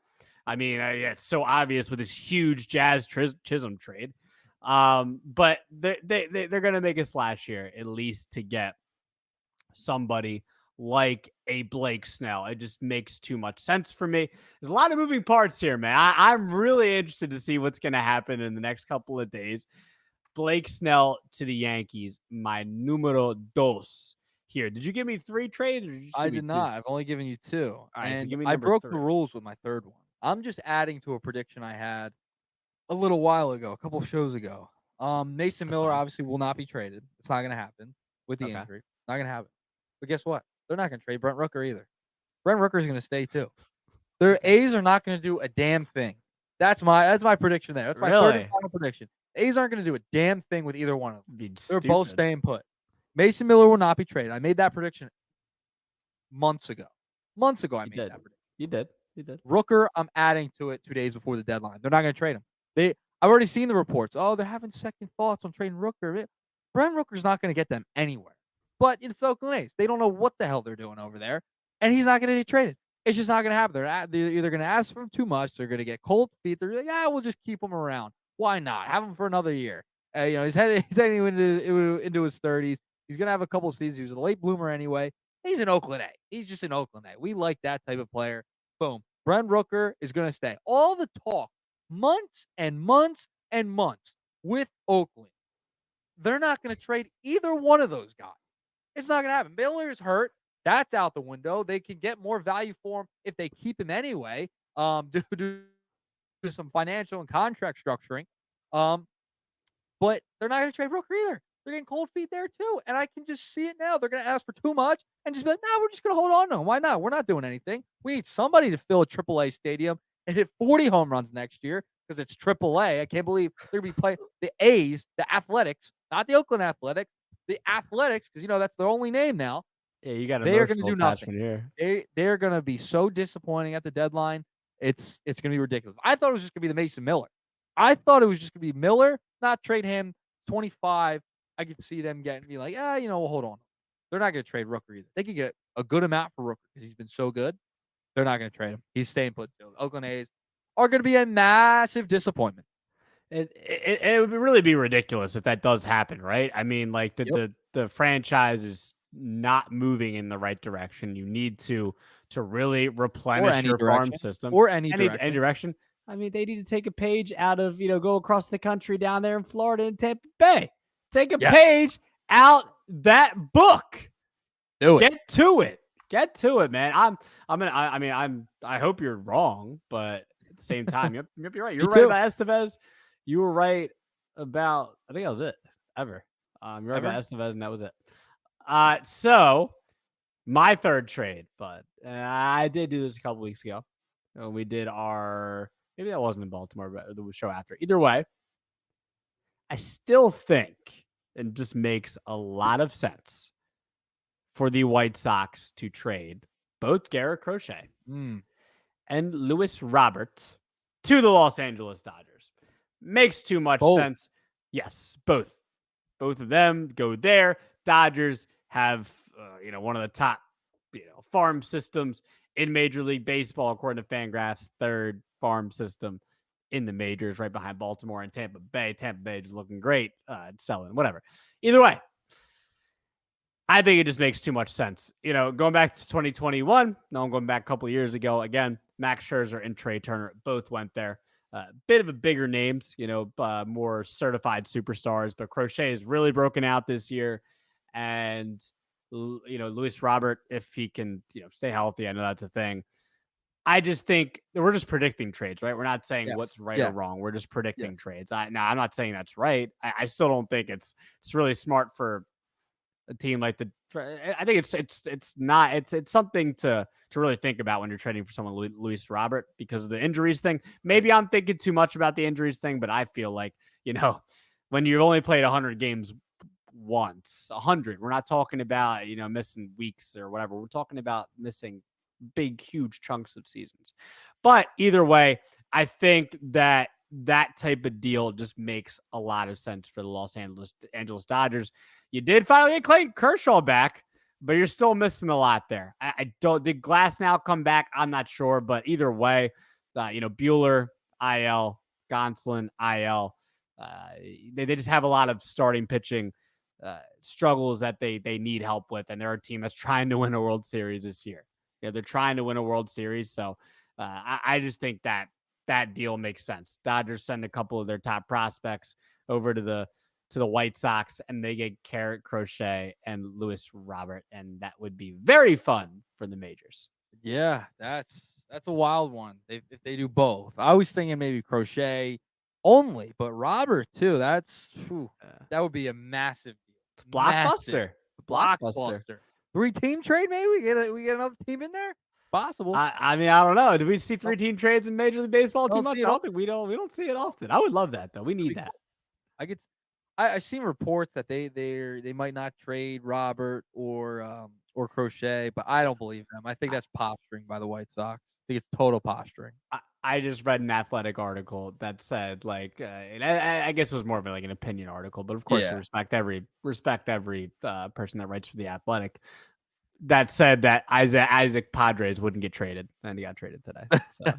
I mean, it's so obvious with this huge Jazz Chisholm trade. But they're going to make a splash here, at least to get somebody like a Blake Snell. It just makes too much sense for me. There's a lot of moving parts here, man. I'm really interested to see what's going to happen in the next couple of days. Blake Snell to the Yankees, my numero dos here. Did you give me 3 trades? Or did you I did not. I've only given you 2. All right, and so give me I broke 3. the rules with my third one. I'm just adding to a prediction I had a little while ago, a couple shows ago. Mason Miller obviously will not be traded. It's not going to happen with the injury. Not going to happen. But guess what? They're not going to trade Brent Rooker either. Brent Rooker is going to stay too. Their A's are not going to do a damn thing. That's my prediction there. That's my third and final prediction. A's aren't going to do a damn thing with either one of them. They're both staying put. Mason Miller will not be traded. I made that prediction months ago. I made that prediction. You did. Rooker, I'm adding to it 2 days before the deadline. They're not going to trade him. I've already seen the reports. Oh, they're having second thoughts on trading Rooker. Brent Rooker's not going to get them anywhere. But it's Oakland A's. They don't know what the hell they're doing over there, and he's not going to get traded. It's just not going to happen. They're either going to ask for him too much. They're going to get cold feet. They're like, yeah, we'll just keep him around. Why not? Have him for another year. He's heading into his 30s. He's going to have a couple of seasons. He was a late bloomer anyway. He's an Oakland A. He's just an Oakland A. We like that type of player. Boom. Brent Rooker is going to stay. All the talk, months and months and months with Oakland. They're not going to trade either one of those guys. It's not going to happen. Miller's hurt. That's out the window. They can get more value for him if they keep him anyway. Do some financial and contract structuring. But they're not going to trade Rooker either. They're getting cold feet there too. And I can just see it now. They're going to ask for too much and just be like, nah, we're just going to hold on to him. Why not? We're not doing anything. We need somebody to fill a AAA stadium and hit 40 home runs next year because it's AAA. I can't believe they're going to be playing the A's, the Athletics, not the Oakland Athletics, the Athletics, because, that's their only name now. Yeah, you got. They are going to do nothing. Here. They're going to be so disappointing at the deadline. It's going to be ridiculous. I thought it was just going to be the Mason Miller. I thought it was just going to be Miller, not trade him. 25. I could see them be like, we'll hold on. They're not going to trade Rooker either. They could get a good amount for Rooker because he's been so good. They're not going to trade him. He's staying put. Too. Oakland A's are going to be a massive disappointment. It would really be ridiculous if that does happen, right? I mean, like the franchise is not moving in the right direction. You need to really replenish your farm system or any direction. I mean, they need to take a page out of, go across the country down there in Florida and Tampa Bay. Take a page out that book. Do it. Get to it, man. I hope you're wrong, but at the same time, you're right. You're right about Estevez. You were right about, I think that was it ever. You're right about Estevez, and that was it. So my third trade, but I did do this a couple weeks ago. We did maybe that wasn't in Baltimore, but the show after. Either way, I still think it just makes a lot of sense for the White Sox to trade both Garrett Crochet and Luis Robert to the Los Angeles Dodgers. Makes too much sense. Yes, both of them go there. Dodgers have one of the top farm systems in Major League Baseball, according to Fangraphs, third farm system in the majors, right behind Baltimore and Tampa Bay. Tampa Bay is looking great, selling, whatever. Either way, I think it just makes too much sense. Going back to 2021, no, I'm going back a couple of years ago. Again, Max Scherzer and Trey Turner both went there. Bit of a bigger names, more certified superstars, but Crochet has really broken out this year. And, Luis Robert, if he can, stay healthy, I know that's a thing. I just think we're just predicting trades, right? We're not saying what's right or wrong. We're just predicting trades. I'm not saying that's right. I still don't think it's really smart for a team like I think it's not. It's something to really think about when you're trading for someone Luis Robert because of the injuries thing. Maybe I'm thinking too much about the injuries thing, but I feel like when you've only played 100 games once, 100. We're not talking about missing weeks or whatever. We're talking about missing big, huge chunks of seasons. But either way, I think that type of deal just makes a lot of sense for the Los Angeles Dodgers. You did finally get Clayton Kershaw back, but you're still missing a lot there. Did Glasnow come back? I'm not sure, but either way, Buehler, IL, Gonsolin, IL. They just have a lot of starting pitching struggles that they need help with, and they're a team that's trying to win a World Series this year. They're trying to win a World Series, so I just think that deal makes sense. Dodgers send a couple of their top prospects over to the White Sox, and they get Garrett Crochet and Luis Robert, and that would be very fun for the majors. Yeah, that's a wild one. If they do both, I was thinking maybe Crochet only, but Robert too. That would be a massive deal. Blockbuster. 3-team trade, maybe we get another team in there. Possible. I mean, I don't know. Do we see 3-team trades in Major League Baseball too Don't much? see I it don't think we don't see it often. I would love that though. We That'd be need that. cool. I seen reports that they might not trade Robert or Crochet, but I don't believe them. I think that's posturing by the White Sox. I think it's total posturing. I just read an Athletic article that said like, and I guess it was more of like an opinion article, but of course Yeah. we respect every person that writes for the Athletic. That said that Isaac Padres wouldn't get traded, and he got traded today. So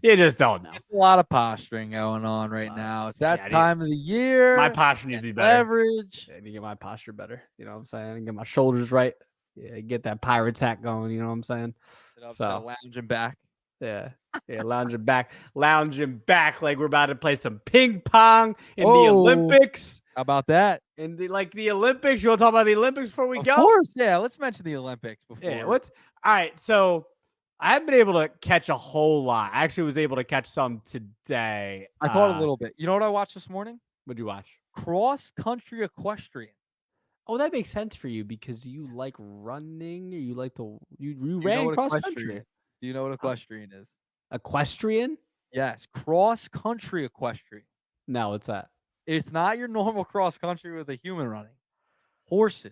you just don't know. It's a lot of posturing going on right now. It's that yeah, time of the year. My posture needs to be better. Leverage. I need to get my posture better. You know what I'm saying? Get my shoulders right. Yeah, get that pirate tack going. You know what I'm saying? So lounging back. Yeah, lounging back like we're about to play some ping pong in the Olympics. How about that? In the Olympics, you want to talk about the Olympics before we go? Of course, yeah. Let's mention the Olympics before. Yeah, all right. So I haven't been able to catch a whole lot. I actually was able to catch some today. I caught a little bit. You know what I watched this morning? What'd you watch? Cross country equestrian. Oh, that makes sense for you because you like running. Or you like to you ran cross country. Do you know what equestrian is? Equestrian? Yes, cross country equestrian. No, what's that? It's not your normal cross country with a human running. Horses.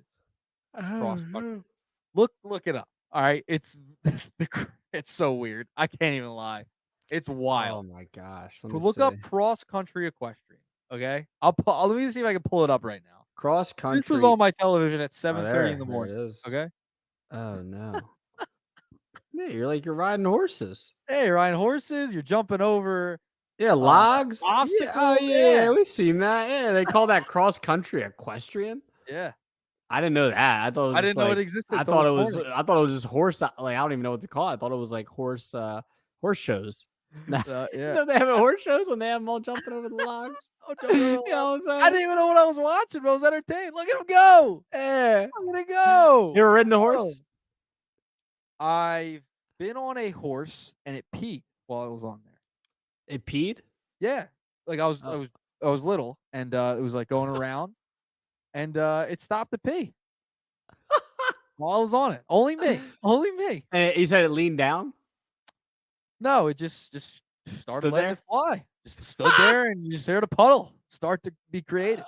Cross country. Look it up. All right, it's so weird. I can't even lie. It's wild. Oh my gosh. Look up cross country equestrian. Okay, let me see if I can pull it up right now. Cross country. This was on my television at 7:30 in the morning. There it is. Okay. Oh no. Yeah, you're riding horses. Hey, you're riding horses. You're jumping over. Yeah, logs. Obstacles. Oh yeah, we've seen that. Yeah, they call that cross country equestrian. Yeah. I didn't know that. I thought it was I didn't know it existed. I thought it was just horse. Like I don't even know what to call it. I thought it was like horse shows. Yeah. So they have horse shows when they have them all jumping over the logs. You know what I'm saying? I didn't even know what I was watching, but I was entertained. Look at him go. Yeah. Look at him go. You ever ridden a horse? I've been on a horse and it peed while I was on there. It peed? Yeah. Like I was little and it was like going around and it stopped to pee. While I was on it. Only me. And you said it leaned down? No, it just started letting it fly. Just stood there and you just heard a puddle start to be created.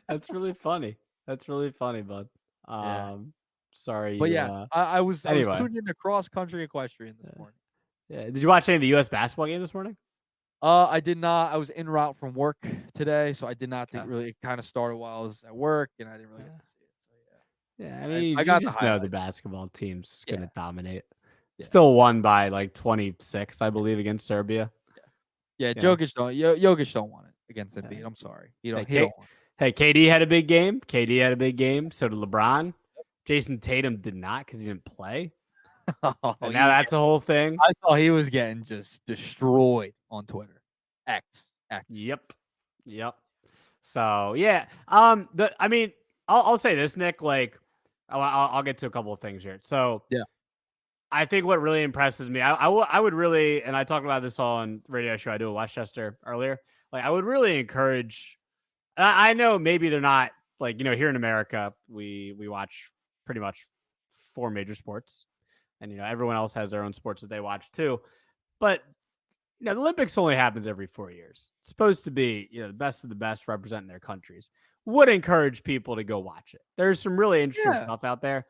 That's really funny. Bud. Sorry. But I was anyway. tuned into cross country equestrian this morning. Yeah. Did you watch any of the U.S. basketball game this morning? I did not. I was en route from work today, so I did not think really. It kind of started while I was at work, and I didn't really get to see it. So yeah. I mean, I got just know the basketball team's going to dominate. Yeah. Still won by like 26, I believe, against Serbia. Yeah, Jokic don't want it against Embiid. I'm sorry. He don't want it. Hey, KD had a big game. So did LeBron. Jason Tatum did not because he didn't play. Now that's a whole thing. I saw he was getting just destroyed on Twitter. X. Yep. So yeah. I mean, I'll say this, Nick. Like, I'll get to a couple of things here. So yeah. I think what really impresses me, I would really, and I talked about this on radio show I do at Westchester earlier. Like, I would really encourage. I know maybe they're not like, here in America, we watch pretty much 4 major sports, and everyone else has their own sports that they watch too. But the Olympics only happens every 4 years. It's supposed to be the best of the best representing their countries. Would encourage people to go watch it. There's some really interesting stuff out there.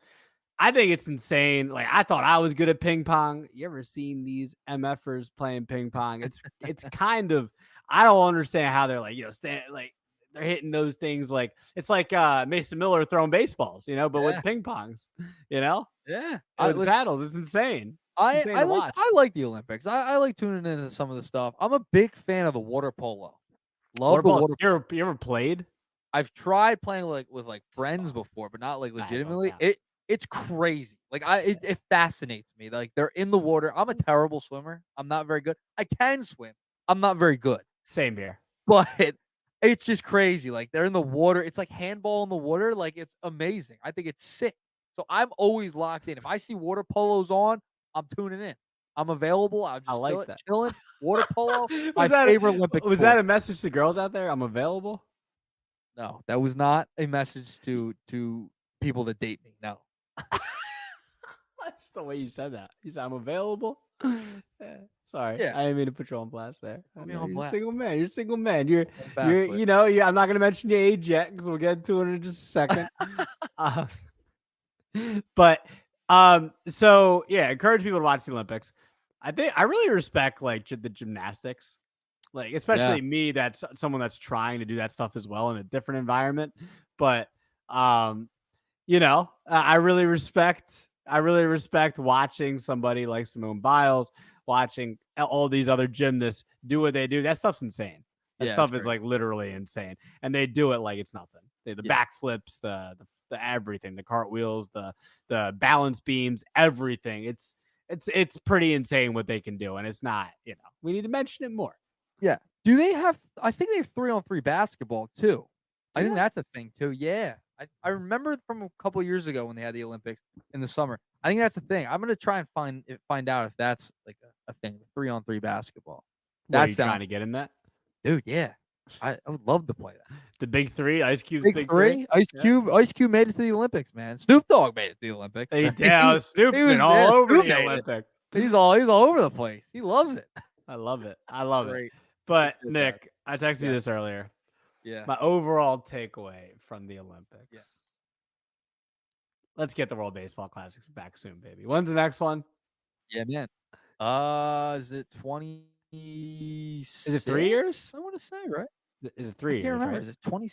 I think it's insane. Like, I thought I was good at ping pong. You ever seen these MFers playing ping pong? It's kind of, I don't understand how they're like, they're hitting those things like it's like Mason Miller throwing baseballs, but with ping pongs, Yeah. With paddles. It's insane. I like the Olympics. I like tuning into some of the stuff. I'm a big fan of the water polo. Love the water polo. You ever played? I've tried playing with friends before, but not like legitimately. It's crazy. Like it fascinates me. Like they're in the water. I'm a terrible swimmer. I'm not very good. I can swim. I'm not very good. Same here. But it's just crazy. Like they're in the water. It's like handball in the water. Like it's amazing. I think it's sick. So I'm always locked in. If I see water polos on, I'm tuning in. I'm available. I'm just chilling. Water polo. My favorite Olympic sport. Was that a message to girls out there? I'm available. No, that was not a message to people that date me. No. Just the way you said that. You said I'm available. Sorry, Yeah. I didn't mean to put you on blast there. On You're blast. a single man. You're a single man. You're Backflip. you know. I'm not gonna mention your age yet because we'll get to it in just a second. But so yeah, encourage people to watch the Olympics. I think I really respect like the gymnastics, like especially me. That's someone that's trying to do that stuff as well in a different environment. But you know, I really respect watching somebody like Simone Biles, watching all these other gymnasts do what they do. That stuff's insane. That stuff is like literally insane, and they do it like it's nothing. The backflips, the everything, the cartwheels, the balance beams, everything. It's pretty insane what they can do, and it's not. You know, we need to mention it more. Yeah. Do they have? I think they have 3-on-3 basketball too. I think that's a thing too. Yeah. I remember from a couple of years ago when they had the Olympics in the summer. I think that's a thing. I'm gonna try and find out if that's like a thing. 3-on-3 basketball. That's trying to get in that, dude. Yeah, I would love to play that. The big three, Ice Cube. Big three. Ice Cube made it to the Olympics, man. Snoop Dogg made it to the Olympics. Snoop been all over the Olympics. He's all over the place. He loves it. I love it. But Nick, I texted you this earlier. Yeah. My overall takeaway from the Olympics. Yeah. Let's get the World Baseball Classics back soon, baby. When's the next one? Yeah, man. Is it 20? Is it 3 years? I want to say, right? Is it 3 years? I can't remember. Right? Is it 20?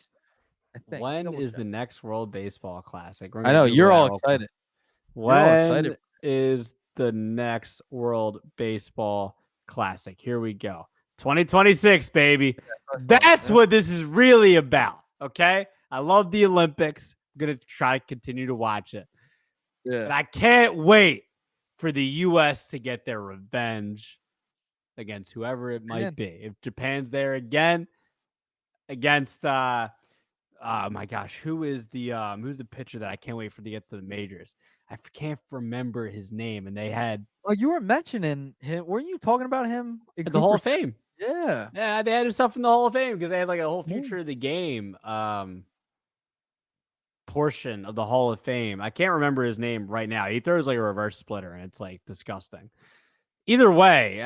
I think. When is the next World Baseball Classic? I know you're all excited. When is the next World Baseball Classic? Here we go. 2026, baby. That's what this is really about. Okay. I love the Olympics. I'm going to try to continue to watch it. Yeah. But I can't wait for the U.S. to get their revenge against whoever it might be. If Japan's there again against, oh my gosh, who's the pitcher that I can't wait for to get to the majors? I can't remember his name. And they had. Oh, you were mentioning him. Weren't you talking about him at the Hall of Fame? Yeah. Yeah, they had his stuff in the Hall of Fame because they had like a whole future of the game portion of the Hall of Fame. I can't remember his name right now. He throws like a reverse splitter and it's like disgusting. Either way,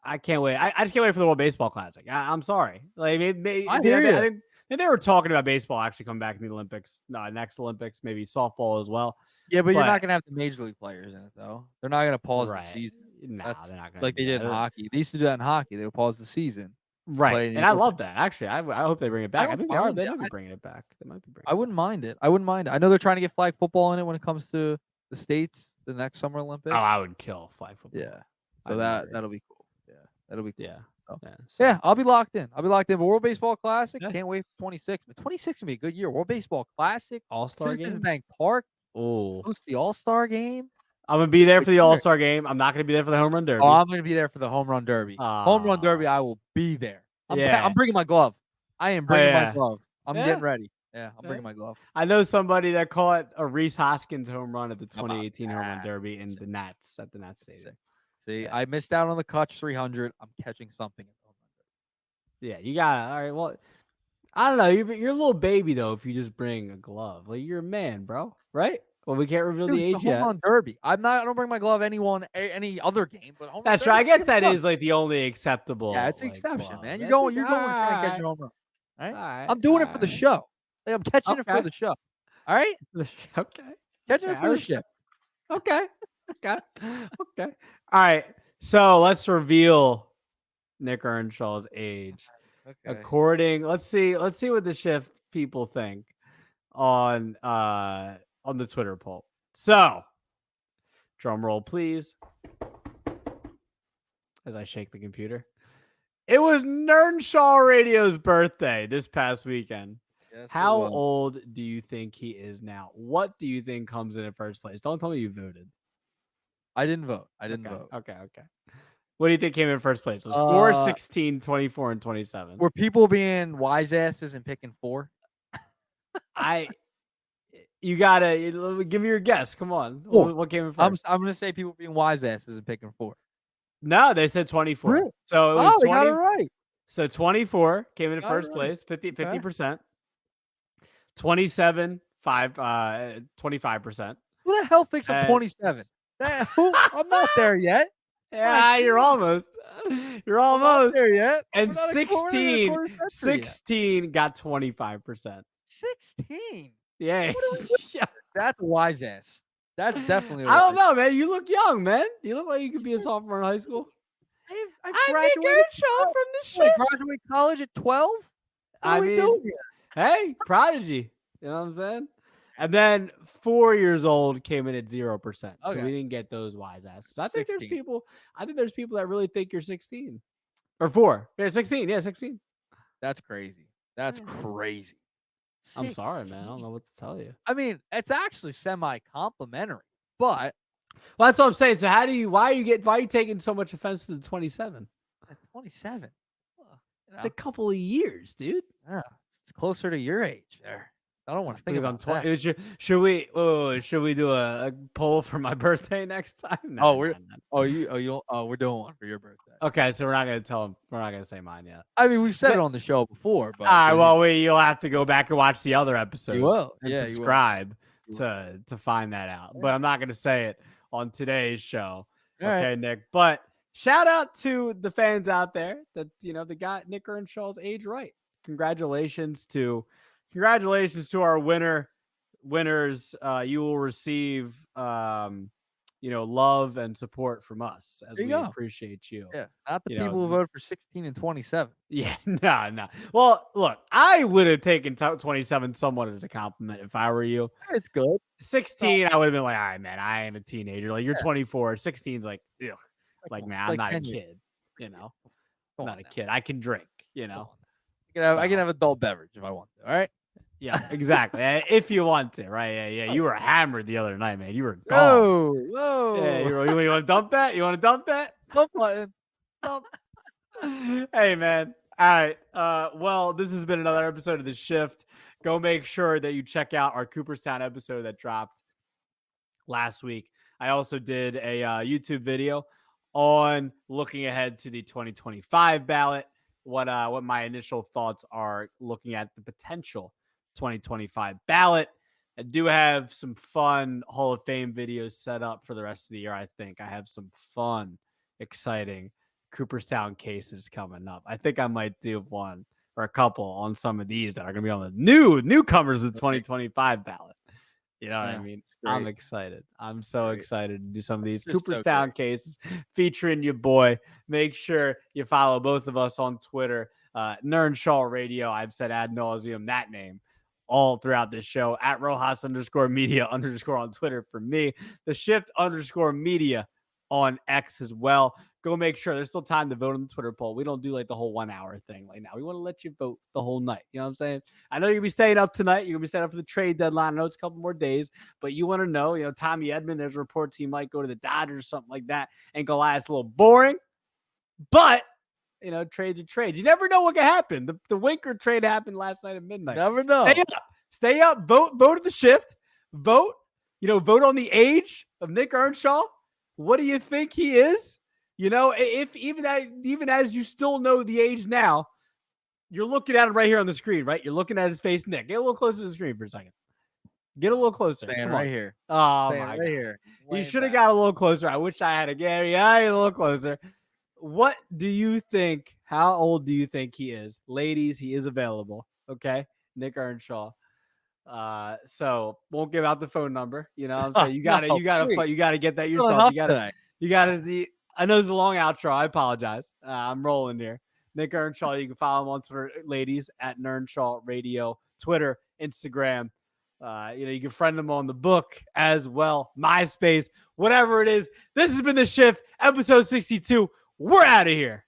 I can't wait. I just can't wait for the World Baseball Classic. I'm sorry. Like I hear you. I think they were talking about baseball actually coming back in the Olympics. No, next Olympics, maybe softball as well. Yeah, but you're not gonna have the major league players in it though. They're not gonna pause the season. No, they're not gonna like they did in hockey. They used to do that in hockey. They would pause the season. Right. And I love that. Actually, I hope they bring it back. I think they are. They might be bringing it back. I wouldn't mind it. I know they're trying to get flag football in it when it comes to the States, the next Summer Olympics. Oh, I would kill flag football. Yeah. So that'll be cool. Yeah. That'll be cool. Yeah. So, yeah, I'll be locked in. But World Baseball Classic, can't wait for 26. But 26 will be a good year. World Baseball Classic, All-Star Citizens Bank Park. Oh. Host the All-Star game. I'm going to be there for the All-Star game. I'm not going to be there for the Home Run Derby. Oh, I'm going to be there for the Home Run Derby. Home Run Derby, I will be there. I'm bringing my glove. I am bringing my glove. I'm getting ready. Yeah, I'm bringing my glove. I know somebody that caught a Reese Hoskins home run at the 2018 Home Run Derby in the Nats at the Nats Stadium. See, I missed out on the Kutch 300. I'm catching something. Yeah, you got it. All right. Well, I don't know. You're a little baby though. If you just bring a glove, like you're a man, bro. Right? Well, we can't reveal the age yet. Home Run Derby. I don't bring my glove any other game, but home that's right. I guess that is like the only acceptable. Yeah, it's an exception, man. You're going trying to catch your home run. All right. I'm doing it for the show. Like, I'm catching it for the show. All right. Okay. Catching it for the show. Okay. Okay. All right. So let's reveal Nick Earnshaw's age. Okay. Let's see what the shift people think on the Twitter poll. So, drum roll, please. As I shake the computer. It was Earnshaw Radio's birthday this past weekend. Yes, how old do you think he is now? What do you think comes in first place? Don't tell me you voted. I didn't vote. Okay. What do you think came in first place? It was 4, 16, 24, and 27. Were people being wise asses and picking 4? You gotta give me your guess. Come on. What came in first? I'm gonna say people being wise asses and picking 4. No, they said 24. Really? So it was they got it right. So 24 came in first place, 50%. 27, 25%. Who the hell thinks I'm 27? I'm not there yet. Yeah, you're almost. You're almost there yet. And We're not a quarter century yet. 16 got 25%. 16. Yeah. Yeah. That's a wise ass. That's definitely. I don't know, man. You look young, man. You look like you could be a sophomore in high school. I graduated from the ship. Graduate college at 12. What are we doing here? Hey, prodigy. You know what I'm saying? And then 4 years old came in at 0%. So we didn't get those wise asses. I think 16. there's people that really think you're 16 or 4. Yeah, 16. Yeah, 16. That's crazy. That's crazy. 16. I'm sorry, man. I don't know what to tell you. I mean, it's actually semi-complimentary, but well, that's what I'm saying. So why are you taking so much offense to the 27? 27. It's a couple of years, dude. Yeah, it's closer to your age there. I don't want to think about that. Should we do a poll for my birthday next time? No, we're doing one for your birthday. Okay, so we're not gonna tell them. We're not gonna say mine yet. I mean, we've said it on the show before, but all right. Well, you'll have to go back and watch the other episodes. You will, and subscribe to find that out. Yeah. But I'm not gonna say it on today's show. All okay, right. Nick. But shout out to the fans out there that they got Nick Earnshaw's age right. Congratulations to our winners. You will receive love and support from us as we appreciate you. Yeah, not the people who voted for 16 and 27. Yeah, no. Well, look, I would have taken 27 somewhat as a compliment if I were you. It's good. 16, I would have been like, all right, man, I am a teenager. Like, you're 24. 16's like, ew. Like, man, I'm not a kid. I'm not a kid. I can drink. I can have adult beverage if I want to. All right. Yeah, exactly. If you want to, right? Yeah. You were hammered the other night, man. You were gone. Whoa. Yeah, you want to dump that? You want to dump that? Dump button. Dump. Hey, man. All right. Well, this has been another episode of The Shift. Go make sure that you check out our Cooperstown episode that dropped last week. I also did a YouTube video on looking ahead to the 2025 ballot. What my initial thoughts are looking at the potential 2025 ballot. I do have some fun Hall of Fame videos set up for the rest of the year. I think I have some fun, exciting Cooperstown cases coming up. I think I might do one or a couple on some of these that are going to be on the newcomers of the 2025 ballot. You know what I mean? I'm excited. I'm so excited to do some of these Cooperstown cases featuring your boy. Make sure you follow both of us on Twitter. Nernshaw Radio. I've said ad nauseum that name all throughout this show. At Rojas_media_ on Twitter for me. The Shift _media on X as well. Go make sure there's still time to vote on the Twitter poll. We don't do like the whole 1 hour thing like now. We want to let you vote the whole night. You know what I'm saying? I know you're going to be staying up tonight. You're going to be staying up for the trade deadline. I know it's a couple more days, but you want to know, Tommy Edman, there's reports he might go to the Dodgers or something like that. And Goliath's a little boring, but trades are trades. You never know what can happen. The Winker trade happened last night at midnight. Never know. Stay up. Vote at the Shift. Vote. Vote on the age of Nick Earnshaw. What do you think he is? If even as you still know the age now, you're looking at him right here on the screen, right? You're looking at his face, Nick. Get a little closer to the screen for a second. Get a little closer. Stand right here. Oh, my God. Here. You should have got a little closer. I wish I had a Gary. Yeah, a little closer. What do you think? How old do you think he is? Ladies, he is available. Okay. Nick Earnshaw. So won't give out the phone number. You know what I'm saying? You gotta get that yourself. You gotta I know it's a long outro. I apologize. I'm rolling here. Nick Earnshaw. You can follow him on Twitter, ladies, at Nernshaw Radio, Twitter, Instagram. You can friend him on the book as well, MySpace, whatever it is. This has been The Shift, episode 62. We're out of here.